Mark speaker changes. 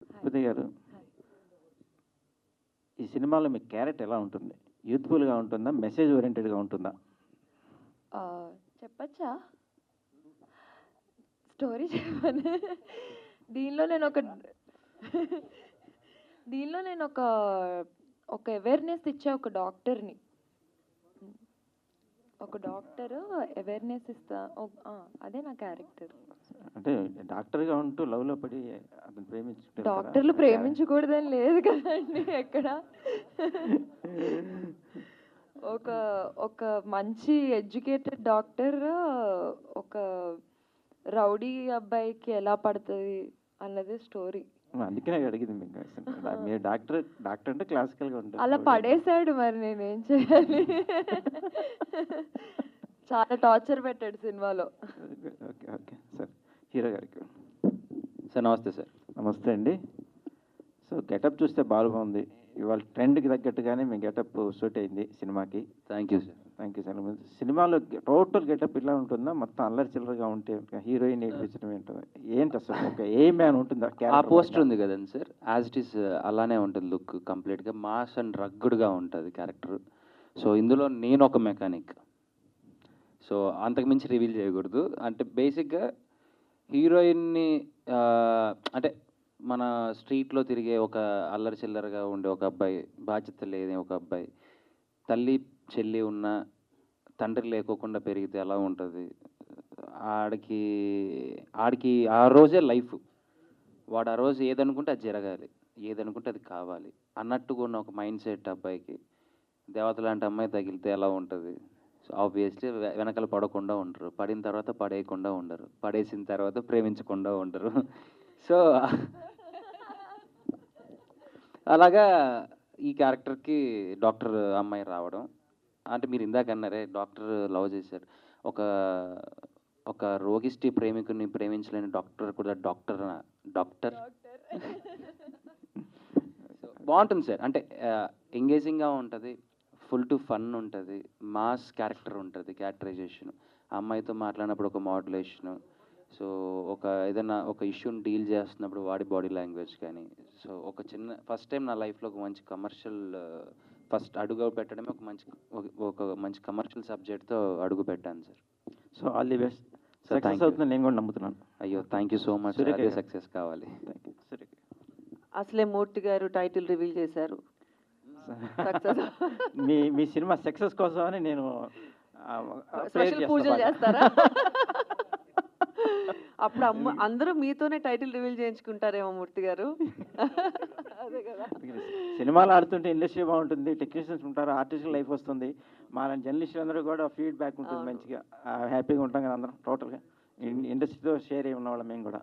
Speaker 1: తిరుపతి గారు, ఈ సినిమాలో మీ క్యారెక్టర్ ఎలా ఉంటుంది? యూత్ఫుల్‌గా ఉంటుందా? మెసేజ్ ఓరియెంటెడ్‌గా ఉంటుందా?
Speaker 2: చెప్పచ్చా? స్టోరీ చెప్పను. దీనిలో నేనొక దీనిలో నేనొక ఒక అవేర్‌నెస్ ఇచ్చే ఒక డాక్టర్‌ని. ఒక డాక్టరు అవేర్‌నెస్ ఇస్తా అదే నా క్యారెక్టర్.
Speaker 1: అంటే డాక్టర్‌గా ఉంటూ లవ్‌లో పడి అతను ప్రేమించుకుంటారు కదా!
Speaker 2: డాక్టర్లు ప్రేమించకూడదని లేదు కదండీ ఎక్కడ. ఒక ఒక మంచి ఎడ్యుకేటెడ్ డాక్టర్ ఒక రౌడీ అబ్బాయికి ఎలా పడుతుంది అన్నది స్టోరీ.
Speaker 1: అందుకనే అడిగింది మీకు అసలు. మీరు డాక్టర్ అంటే క్లాసికల్‌గా ఉంటారు.
Speaker 2: అలా పడేశాడు, మరి నేనేం చేయాలి? చాలా టార్చర్ పెట్టాడు సినిమాలో.
Speaker 1: ఓకే. ఓకే. సార్ హీరో గారికి.
Speaker 3: సార్ నమస్తే సార్.
Speaker 1: నమస్తే అండి. సో గెటప్ చూస్తే బాగుంది. ఇవాళ ట్రెండ్‌కి తగ్గట్టుగానే మీ గెటప్ సూట్ అయింది సినిమాకి.
Speaker 3: Thank you sir.
Speaker 1: Thank you sir. సినిమాలో టోటల్ గెటప్ ఇలా ఉంటుందా? మొత్తం అల్లరి చిల్లరగా ఉంటే హీరోయిన్ ఏడిపించడం ఏంటి అసలు? ఒక ఏ మ్యాన్ ఉంటుందా?
Speaker 3: ఆ పోస్టర్ ఉంది కదండి సార్, యాజ్ ఇట్ ఈస్ అలానే ఉంటుంది లుక్. కంప్లీట్గా మాస్ అండ్ రగ్గుడ్గా ఉంటుంది క్యారెక్టర్. సో ఇందులో నేను ఒక మెకానిక్. సో అంతకుమించి రివీల్ చేయకూడదు. అంటే బేసిక్గా హీరోయిన్ని అంటే మన స్ట్రీట్లో తిరిగే ఒక అల్లరి చిల్లరగా ఉండే ఒక అబ్బాయి, బాధ్యత లేని ఒక అబ్బాయి, తల్లి చెల్లి ఉన్న తండ్రి లేకోకుండా పెరిగితే ఎలా ఉంటుంది, ఆడికి ఆడికి ఆ రోజే లైఫ్. వాడు ఆ రోజు ఏదనుకుంటే అది జరగాలి, ఏదనుకుంటే అది కావాలి అన్నట్టుగా ఉన్న ఒక మైండ్ సెట్ అబ్బాయికి దేవత లాంటి అమ్మాయి తగిలితే ఎలా ఉంటుంది. సో ఆబ్వియస్లీ వెనకాల పడకుండా ఉండరు, పడిన తర్వాత పడేయకుండా ఉండరు, పడేసిన తర్వాత ప్రేమించకుండా ఉండరు. సో అలాగా ఈ క్యారెక్టర్కి డాక్టర్ అమ్మాయి రావడం, అంటే మీరు ఇందాక అన్నారే డాక్టర్ లవ్ చేశారు, ఒక ఒక రోగిష్టి ప్రేమికుని ప్రేమించలేని డాక్టర్ కూడా డాక్టర్ బాగుంటుంది సార్. అంటే ఎంగేజింగ్గా ఉంటుంది, ఫుల్ టు ఫన్ ఉంటుంది, మాస్ క్యారెక్టర్ ఉంటుంది, క్యారెక్టరైజేషన్, ఆ అమ్మాయితో మాట్లాడినప్పుడు ఒక మాడ్యులేషను, సో ఒక ఏదైనా ఒక ఇష్యూని డీల్ చేస్తున్నప్పుడు వాడి బాడీ లాంగ్వేజ్ కానీ, సో ఒక చిన్న ఫస్ట్ టైం నా లైఫ్లో ఒక మంచి కమర్షియల్ ఫస్ట్ అడుగు పెట్టడమే ఒక మంచి కమర్షియల్ సబ్జెక్ట్తో అడుగు పెట్టాను sir.
Speaker 1: So all the best.
Speaker 3: Sir
Speaker 1: success అవుతుందని నేను కూడా నమ్ముతున్నాను.
Speaker 3: అయ్యో thank you so much.
Speaker 1: Surekha
Speaker 3: అదే
Speaker 1: గారు.
Speaker 3: సక్సెస్ కావాలి.
Speaker 1: Thank you. సరే.
Speaker 4: అసలే మూర్తి గారు టైటిల్ రివీల్ చేశారు. సక్సెస్
Speaker 1: మీ మీ సినిమా సక్సెస్ కోసమని నేను
Speaker 4: స్పెషల్ పూజలు చేస్తారా? అప్పుడు అందరూ మీతోనే టైటిల్ రివీల్ చేయించుకుంటారేమో మూర్తి గారు. అదే కదా.
Speaker 1: సినిమాలు ఆడుతుంటే ఇండస్ట్రీ బాగుంటుంది, టెక్నీషియన్స్ ఉంటారు, ఆర్టిస్టుల లైఫ్ వస్తుంది, మా జర్నలిస్టులు అందరూ కూడా ఫీడ్బ్యాక్ ఉంటుంది, మంచిగా హ్యాపీగా ఉంటాం కదా అందరం టోటల్గా ఇండస్ట్రీతో షేర్ అయి ఉన్నవాళ్ళం మేము కూడా.